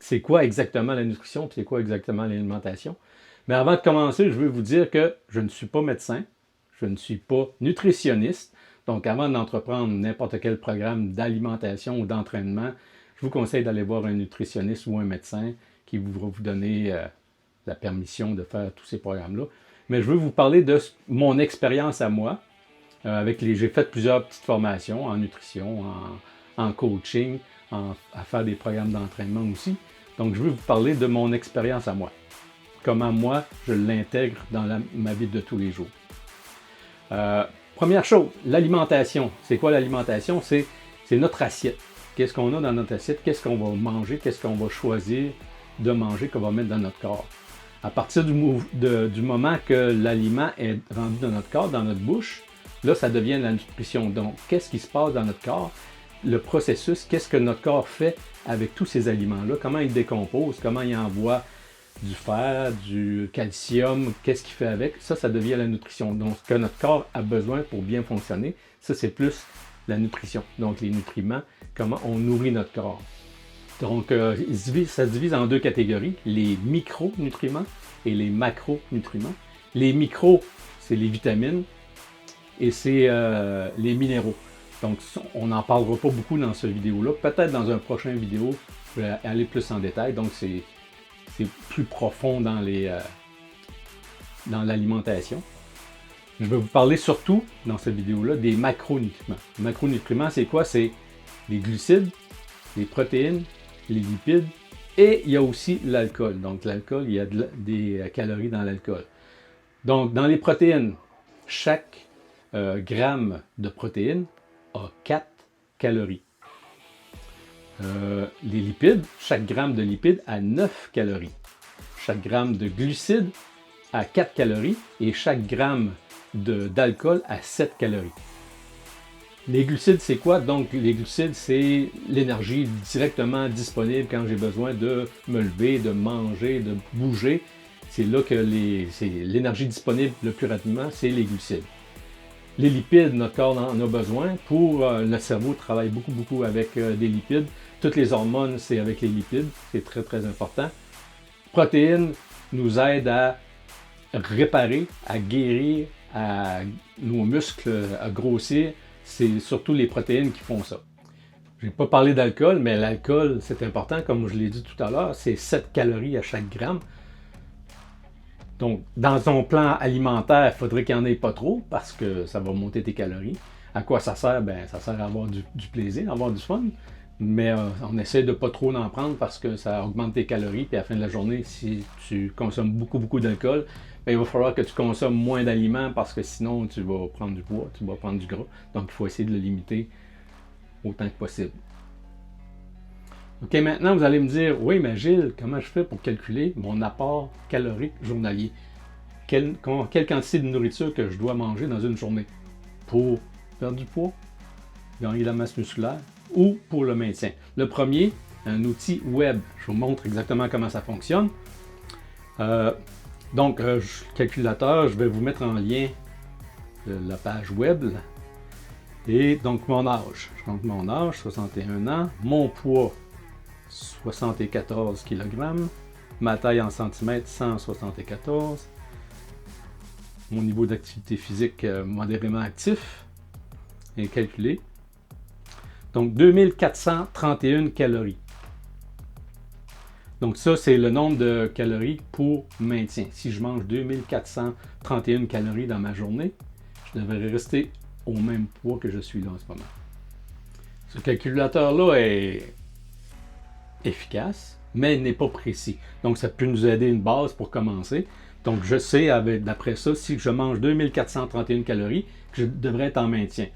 c'est quoi exactement la nutrition, puis c'est quoi exactement l'alimentation. Mais avant de commencer, je veux vous dire que je ne suis pas médecin, je ne suis pas nutritionniste. Donc, avant d'entreprendre n'importe quel programme d'alimentation ou d'entraînement, je vous conseille d'aller voir un nutritionniste ou un médecin qui va vous donner la permission de faire tous ces programmes-là. Mais je veux vous parler de mon expérience à moi. J'ai fait plusieurs petites formations en nutrition, en coaching, à faire des programmes d'entraînement aussi. Donc, je veux vous parler de mon expérience à moi. Comment moi, je l'intègre dans ma vie de tous les jours. Première chose, l'alimentation. C'est quoi l'alimentation? C'est notre assiette. Qu'est-ce qu'on a dans notre assiette? Qu'est-ce qu'on va manger? Qu'est-ce qu'on va choisir de manger, qu'on va mettre dans notre corps? À partir du moment que l'aliment est rendu dans notre corps, dans notre bouche, là, ça devient la nutrition. Donc, qu'est-ce qui se passe dans notre corps? Le processus, qu'est-ce que notre corps fait avec tous ces aliments-là? Comment il décompose? Comment il envoie du fer, du calcium? Qu'est-ce qu'il fait avec? Ça devient la nutrition. Donc, ce que notre corps a besoin pour bien fonctionner, ça, c'est plus la nutrition. Donc, les nutriments, comment on nourrit notre corps. Donc, ça se divise en deux catégories, les micronutriments et les macronutriments. Les micros, c'est les vitamines et c'est les minéraux. Donc, on n'en parlera pas beaucoup dans cette vidéo-là. Peut-être dans un prochain vidéo, je vais aller plus en détail. Donc, c'est plus profond dans l'alimentation. Je vais vous parler surtout, dans cette vidéo-là, des macronutriments. Les macronutriments, c'est quoi? C'est les glucides, les protéines, les lipides, et il y a aussi l'alcool. Donc, l'alcool, il y a des calories dans l'alcool. Donc, dans les protéines, chaque gramme de protéines a 4 calories. Les lipides, chaque gramme de lipides a 9 calories. Chaque gramme de glucides a 4 calories et chaque gramme d'alcool a 7 calories. Les glucides, c'est quoi? Donc, les glucides, c'est l'énergie directement disponible quand j'ai besoin de me lever, de manger, de bouger. C'est là que c'est l'énergie disponible le plus rapidement, c'est les glucides. Les lipides, notre corps en a besoin. Pour le cerveau, travaille beaucoup avec des lipides. Toutes les hormones, c'est avec les lipides. C'est très, très important. Protéines nous aident à réparer, à guérir, nos muscles à grossir. C'est surtout les protéines qui font ça. Je n'ai pas parlé d'alcool, mais l'alcool, c'est important, comme je l'ai dit tout à l'heure, c'est 7 calories à chaque gramme. Donc, dans ton plan alimentaire, il faudrait qu'il n'y en ait pas trop, parce que ça va monter tes calories. À quoi ça sert? Ça sert à avoir du plaisir, à avoir du fun, mais on essaie de ne pas trop en prendre parce que ça augmente tes calories, puis à la fin de la journée, si tu consommes beaucoup d'alcool, il va falloir que tu consommes moins d'aliments parce que sinon tu vas prendre du poids, tu vas prendre du gras. Donc il faut essayer de le limiter autant que possible. OK, maintenant vous allez me dire, oui, mais Gilles, comment je fais pour calculer mon apport calorique journalier? Quelle quantité de nourriture que je dois manger dans une journée? Pour perdre du poids, gagner de la masse musculaire ou pour le maintien? Le premier, un outil web. Je vous montre exactement comment ça fonctionne. Donc, calculateur, je vais vous mettre en lien la page web. Et donc, mon âge. Je compte mon âge, 61 ans. Mon poids, 74 kg. Ma taille en centimètres, 174. Mon niveau d'activité physique modérément actif. Et calculé. Donc, 2431 calories. Donc ça, c'est le nombre de calories pour maintien. Si je mange 2431 calories dans ma journée, je devrais rester au même poids que je suis là en ce moment. Ce calculateur-là est efficace, mais il n'est pas précis. Donc ça peut nous aider une base pour commencer. Donc je sais, d'après ça, si je mange 2431 calories, que je devrais être en maintien.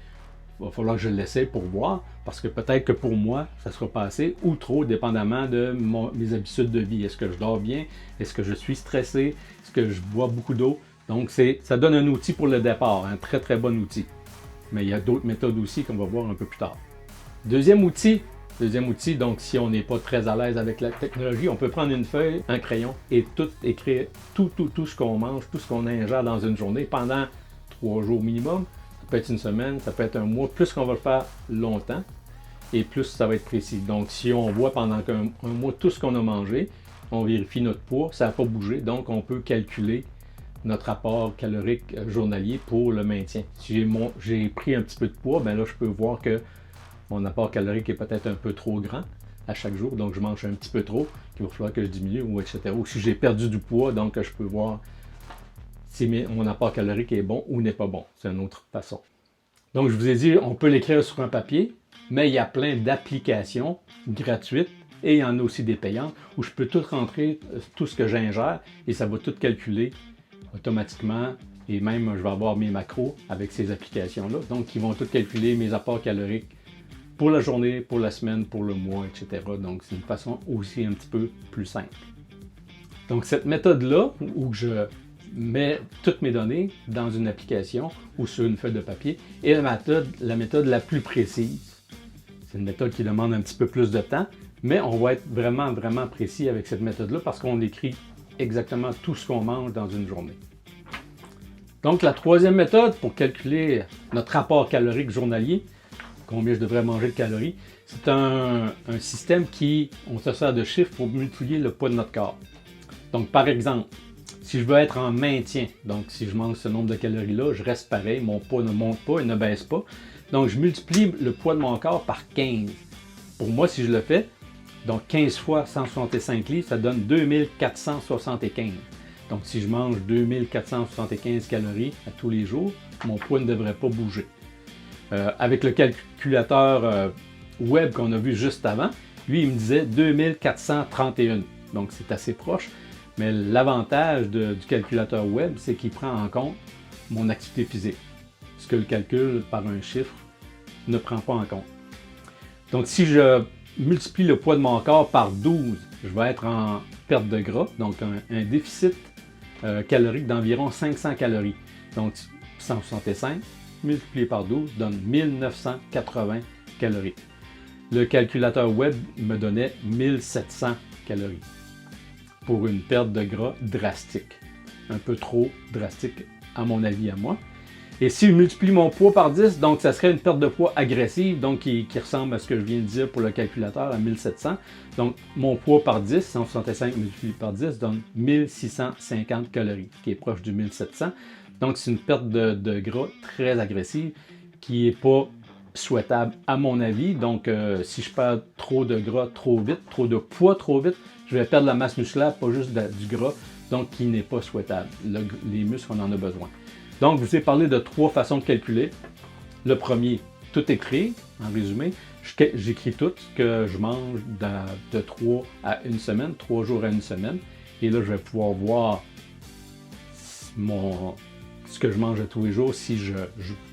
Il va falloir que je l'essaie pour voir, parce que peut-être que pour moi, ça sera pas assez ou trop, dépendamment de mes habitudes de vie. Est-ce que je dors bien? Est-ce que je suis stressé? Est-ce que je bois beaucoup d'eau? Donc, ça donne un outil pour le départ, un très très bon outil. Mais il y a d'autres méthodes aussi qu'on va voir un peu plus tard. Deuxième outil, donc si on n'est pas très à l'aise avec la technologie, on peut prendre une feuille, un crayon et écrire tout ce qu'on mange, tout ce qu'on ingère dans une journée pendant 3 jours minimum. Ça peut être une semaine, ça peut être un mois, plus qu'on va le faire longtemps. et plus ça va être précis. Donc, si on voit pendant un mois tout ce qu'on a mangé, on vérifie notre poids, ça n'a pas bougé, donc on peut calculer notre apport calorique journalier pour le maintien. Si j'ai pris un petit peu de poids, ben là, je peux voir que mon apport calorique est peut-être un peu trop grand à chaque jour, donc je mange un petit peu trop, qu'il va falloir que je diminue, ou etc. Ou si j'ai perdu du poids, donc je peux voir si mon apport calorique est bon ou n'est pas bon. C'est une autre façon. Donc, je vous ai dit, on peut l'écrire sur un papier, mais il y a plein d'applications gratuites et il y en a aussi des payantes où je peux tout rentrer, tout ce que j'ingère et ça va tout calculer automatiquement. Et même, je vais avoir mes macros avec ces applications-là. Donc, ils vont tout calculer mes apports caloriques pour la journée, pour la semaine, pour le mois, etc. Donc, c'est une façon aussi un petit peu plus simple. Donc, cette méthode-là, où je mets toutes mes données dans une application ou sur une feuille de papier, est la méthode la plus précise. C'est une méthode qui demande un petit peu plus de temps, mais on va être vraiment, vraiment précis avec cette méthode-là parce qu'on écrit exactement tout ce qu'on mange dans une journée. Donc, la troisième méthode pour calculer notre apport calorique journalier, combien je devrais manger de calories, c'est un système on se sert de chiffres pour multiplier le poids de notre corps. Donc, par exemple, si je veux être en maintien, donc si je mange ce nombre de calories-là, je reste pareil, mon poids ne monte pas et ne baisse pas. Donc, je multiplie le poids de mon corps par 15. Pour moi, si je le fais, donc 15 fois 165 livres, ça donne 2475. Donc, si je mange 2475 calories à tous les jours, mon poids ne devrait pas bouger. Avec le calculateur web qu'on a vu juste avant, lui, il me disait 2431. Donc, c'est assez proche. Mais l'avantage du calculateur web, c'est qu'il prend en compte mon activité physique. Ce que le calcul par un chiffre ne prend pas en compte. Donc, si je multiplie le poids de mon corps par 12, je vais être en perte de gras, donc un déficit calorique d'environ 500 calories. Donc, 165 multiplié par 12 donne 1980 calories. Le calculateur web me donnait 1700 calories pour une perte de gras drastique. Un peu trop drastique à mon avis à moi. Et si je multiplie mon poids par 10, donc ça serait une perte de poids agressive, donc qui ressemble à ce que je viens de dire pour le calculateur à 1700. Donc mon poids par 10, 165 multiplié par 10, donne 1650 calories, qui est proche du 1700. Donc c'est une perte de gras très agressive qui n'est pas souhaitable à mon avis. Donc si je perds trop de gras trop vite, trop de poids trop vite, je vais perdre la masse musculaire, pas juste du gras, donc qui n'est pas souhaitable. Les muscles, on en a besoin. Donc, je vous ai parlé de 3 façons de calculer. Le premier, tout écrit, en résumé. J'écris tout ce que je mange de 3 à 1 semaine, 3 jours à 1 semaine. Et là, je vais pouvoir voir ce que je mange tous les jours, si je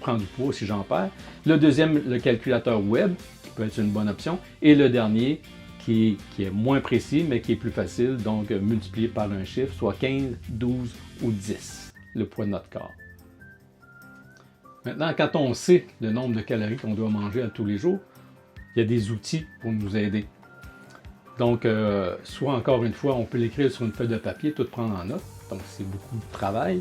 prends du poids, si j'en perds. Le deuxième, le calculateur web, qui peut être une bonne option. Et le dernier, qui est moins précis, mais qui est plus facile, donc multiplié par un chiffre, soit 15, 12 ou 10, le poids de notre corps. Maintenant, quand on sait le nombre de calories qu'on doit manger à tous les jours, il y a des outils pour nous aider. Donc, soit encore une fois, on peut l'écrire sur une feuille de papier, tout prendre en note, donc c'est beaucoup de travail.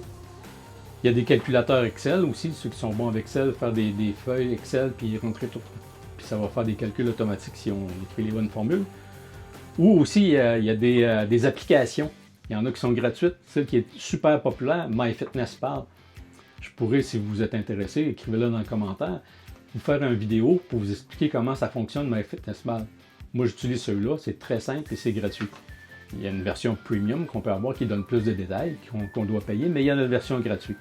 Il y a des calculateurs Excel aussi, ceux qui sont bons avec Excel, faire des feuilles Excel, puis rentrer tout, puis ça va faire des calculs automatiques si on écrit les bonnes formules. Ou aussi, il y a des applications. Il y en a qui sont gratuites. Celle qui est super populaire, MyFitnessPal. Je pourrais, si vous êtes intéressé, écrivez-le dans le commentaire, vous faire une vidéo pour vous expliquer comment ça fonctionne MyFitnessPal. Moi, j'utilise celui-là, c'est très simple et c'est gratuit. Il y a une version premium qu'on peut avoir qui donne plus de détails, qu'on doit payer, mais il y a une version gratuite.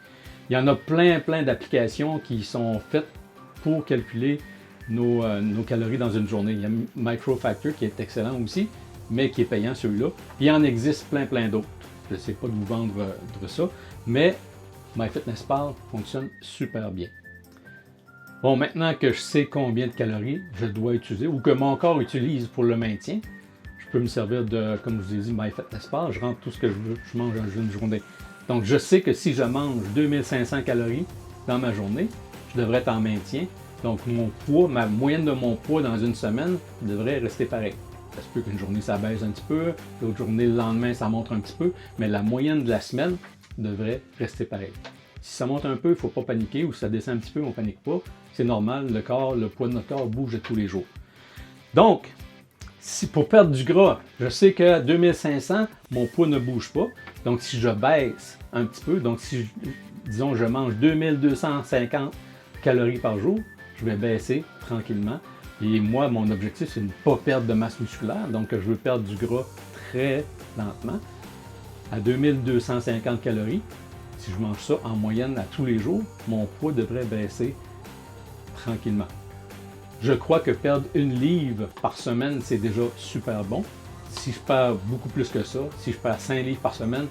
Il y en a plein d'applications qui sont faites pour calculer nos calories dans une journée. Il y a MicroFactor qui est excellent aussi, mais qui est payant celui-là. Il y en existe plein d'autres. Je ne sais pas de vous vendre ça, mais MyFitnessPal fonctionne super bien. Bon, maintenant que je sais combien de calories je dois utiliser ou que mon corps utilise pour le maintien, je peux me servir de, comme je vous ai dit, MyFitnessPal. Je rentre tout ce que je mange dans une journée. Donc, je sais que si je mange 2500 calories dans ma journée, je devrais être en maintien. Donc, mon poids, ma moyenne de mon poids dans une semaine devrait rester pareil. Ça se peut qu'une journée, ça baisse un petit peu, l'autre journée, le lendemain, ça monte un petit peu, mais la moyenne de la semaine devrait rester pareil. Si ça monte un peu, il ne faut pas paniquer, ou si ça descend un petit peu, on ne panique pas. C'est normal, le poids de notre corps bouge tous les jours. Donc, pour perdre du gras, je sais qu'à 2500, mon poids ne bouge pas. Donc, si je baisse un petit peu, donc si, disons, je mange 2250 calories par jour, je vais baisser tranquillement. Et moi, mon objectif, c'est de ne pas perdre de masse musculaire. Donc, je veux perdre du gras très lentement. À 2250 calories, si je mange ça en moyenne à tous les jours, mon poids devrait baisser tranquillement. Je crois que perdre 1 livre par semaine, c'est déjà super bon. Si je perds beaucoup plus que ça, si je perds 5 livres par semaine,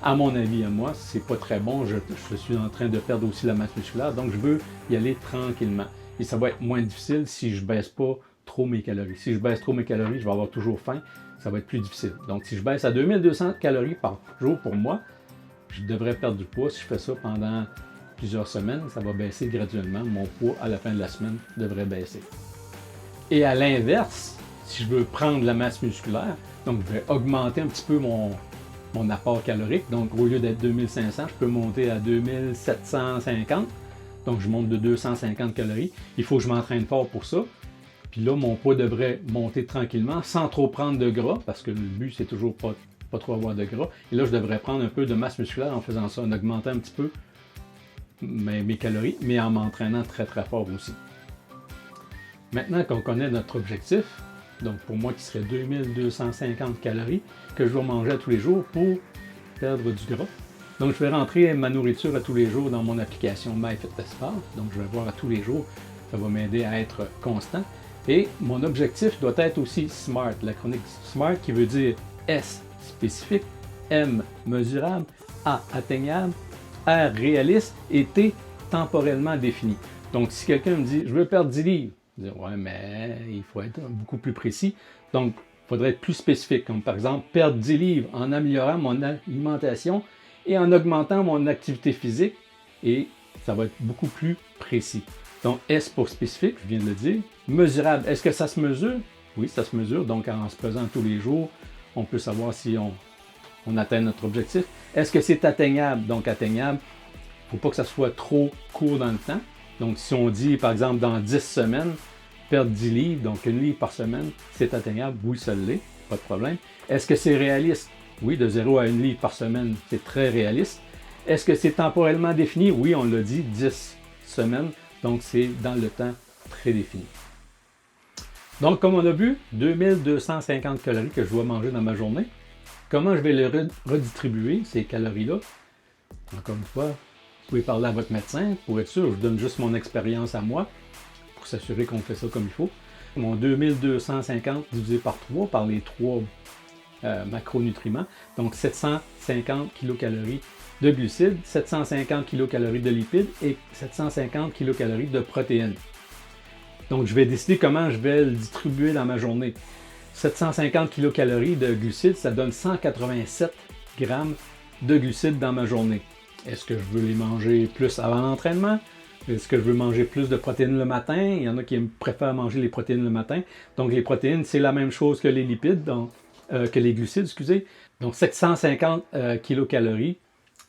à mon avis, à moi, c'est pas très bon. Je suis en train de perdre aussi la masse musculaire, donc je veux y aller tranquillement. Et ça va être moins difficile si je baisse pas trop mes calories. Si je baisse trop mes calories, je vais avoir toujours faim. Ça va être plus difficile. Donc, si je baisse à 2200 calories par jour pour moi, je devrais perdre du poids. Si je fais ça pendant plusieurs semaines, ça va baisser graduellement. Mon poids, à la fin de la semaine, devrait baisser. Et à l'inverse, si je veux prendre la masse musculaire, donc je vais augmenter un petit peu mon apport calorique. Donc, au lieu d'être 2500, je peux monter à 2750. Donc, je monte de 250 calories. Il faut que je m'entraîne fort pour ça. Puis là, mon poids devrait monter tranquillement sans trop prendre de gras, parce que le but, c'est toujours pas trop avoir de gras. Et là, je devrais prendre un peu de masse musculaire en faisant ça, en augmentant un petit peu mes calories, mais en m'entraînant très très fort aussi. Maintenant qu'on connaît notre objectif, donc pour moi qui serait 2250 calories, que je dois manger à tous les jours pour perdre du gras. Donc, je vais rentrer ma nourriture à tous les jours dans mon application MyFitnessPal. Donc, je vais voir à tous les jours. Ça va m'aider à être constant. Et mon objectif doit être aussi SMART, l'acronyme SMART qui veut dire S, spécifique, M, mesurable, A, atteignable, R, réaliste et T, temporellement défini. Donc, si quelqu'un me dit « je veux perdre 10 livres », je dis « ouais, mais il faut être beaucoup plus précis ». Donc, il faudrait être plus spécifique, comme par exemple perdre 10 livres en améliorant mon alimentation et en augmentant mon activité physique, et ça va être beaucoup plus précis. Donc, S pour spécifique, je viens de le dire. Mesurable, est-ce que ça se mesure? Oui, ça se mesure. Donc, en se pesant tous les jours, on peut savoir si on atteint notre objectif. Est-ce que c'est atteignable? Donc, atteignable, il ne faut pas que ça soit trop court dans le temps. Donc, si on dit, par exemple, dans 10 semaines, perdre 10 livres, donc 1 livre par semaine, c'est atteignable? Oui, ça l'est, pas de problème. Est-ce que c'est réaliste? Oui, de 0 à 1 livre par semaine, c'est très réaliste. Est-ce que c'est temporellement défini? Oui, on l'a dit, 10 semaines. Donc, c'est dans le temps très défini. Donc, comme on a vu, 2250 calories que je dois manger dans ma journée. Comment je vais les redistribuer, ces calories-là? Encore une fois, vous pouvez parler à votre médecin pour être sûr. Je vous donne juste mon expérience à moi pour s'assurer qu'on fait ça comme il faut. Mon 2250 divisé par 3, par les 3 macronutriments. Donc, 750 kilocalories de glucides, 750 kilocalories de lipides et 750 kilocalories de protéines. Donc, je vais décider comment je vais le distribuer dans ma journée. 750 kilocalories de glucides, ça donne 187 grammes de glucides dans ma journée. Est-ce que je veux les manger plus avant l'entraînement? Est-ce que je veux manger plus de protéines le matin? Il y en a qui préfèrent manger les protéines le matin. Donc, les protéines, c'est la même chose que les lipides, que les glucides, excusez. Donc, 750 kilocalories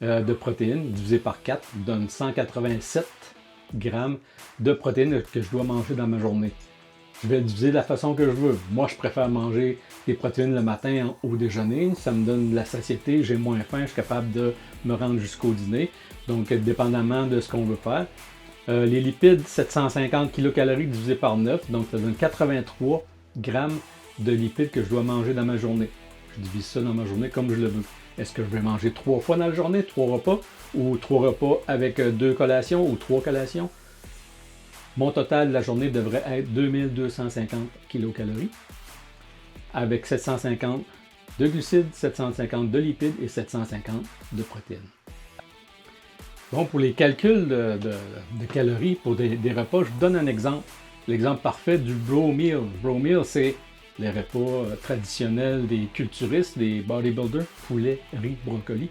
de protéines divisé par 4 donne 187 grammes de protéines que je dois manger dans ma journée. Je vais le diviser de la façon que je veux. Moi, je préfère manger des protéines le matin au déjeuner. Ça me donne de la satiété, j'ai moins faim, je suis capable de me rendre jusqu'au dîner. Donc, dépendamment de ce qu'on veut faire. Les lipides, 750 kilocalories divisé par 9, donc ça donne 83 grammes de lipides que je dois manger dans ma journée. Je divise ça dans ma journée comme je le veux. Est-ce que je vais manger 3 fois dans la journée, 3 repas, ou 3 repas avec 2 collations ou 3 collations? Mon total de la journée devrait être 2250 kilocalories, avec 750 de glucides, 750 de lipides et 750 de protéines. Bon, pour les calculs de calories pour des repas, je vous donne un exemple. L'exemple parfait du bro meal. Bro meal, c'est les repas traditionnels des culturistes, des bodybuilders, poulet, riz, brocoli.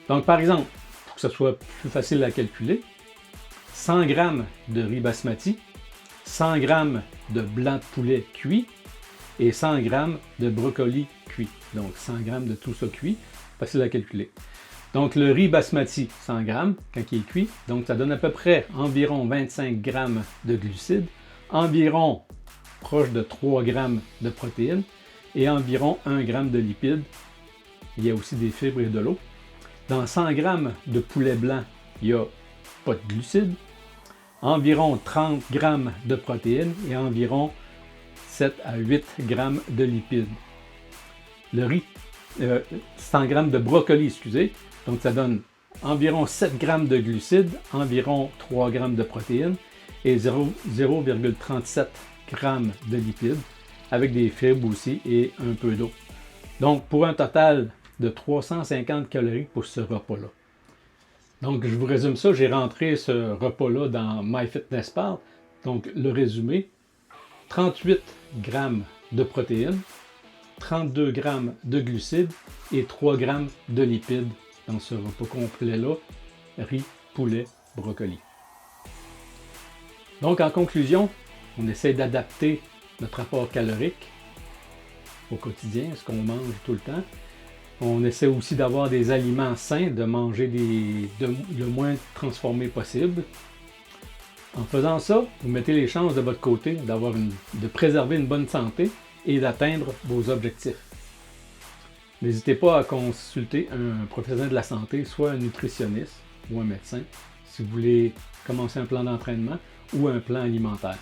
Donc, par exemple, pour que ce soit plus facile à calculer, 100 g de riz basmati, 100 g de blanc de poulet cuit et 100 g de brocoli cuit. Donc, 100 g de tout ça cuit, facile à calculer. Donc, le riz basmati, 100 g quand il est cuit, donc ça donne à peu près environ 25 g de glucides, environ proche de 3 grammes de protéines et environ 1 gramme de lipides. Il y a aussi des fibres et de l'eau. Dans 100 grammes de poulet blanc, il n'y a pas de glucides, environ 30 grammes de protéines et environ 7 à 8 grammes de lipides. Le riz, 100 grammes de brocoli, excusez, donc ça donne environ 7 grammes de glucides, environ 3 grammes de protéines et 0,37 grammes de lipides, avec des fibres aussi et un peu d'eau. Donc pour un total de 350 calories pour ce repas-là. Donc je vous résume ça, j'ai rentré ce repas-là dans MyFitnessPal. Donc le résumé, 38 grammes de protéines, 32 grammes de glucides et 3 grammes de lipides dans ce repas complet-là, riz, poulet, brocoli. Donc en conclusion, on essaie d'adapter notre apport calorique au quotidien, ce qu'on mange tout le temps. On essaie aussi d'avoir des aliments sains, de manger le moins transformé possible. En faisant ça, vous mettez les chances de votre côté de préserver une bonne santé et d'atteindre vos objectifs. N'hésitez pas à consulter un professionnel de la santé, soit un nutritionniste ou un médecin, si vous voulez commencer un plan d'entraînement ou un plan alimentaire.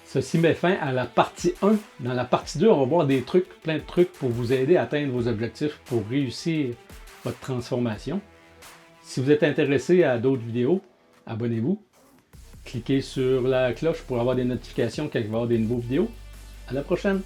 Ceci met fin à la partie 1. Dans la partie 2, on va voir plein de trucs pour vous aider à atteindre vos objectifs, pour réussir votre transformation. Si vous êtes intéressé à d'autres vidéos, abonnez-vous. Cliquez sur la cloche pour avoir des notifications quand il va y avoir des nouvelles vidéos. À la prochaine!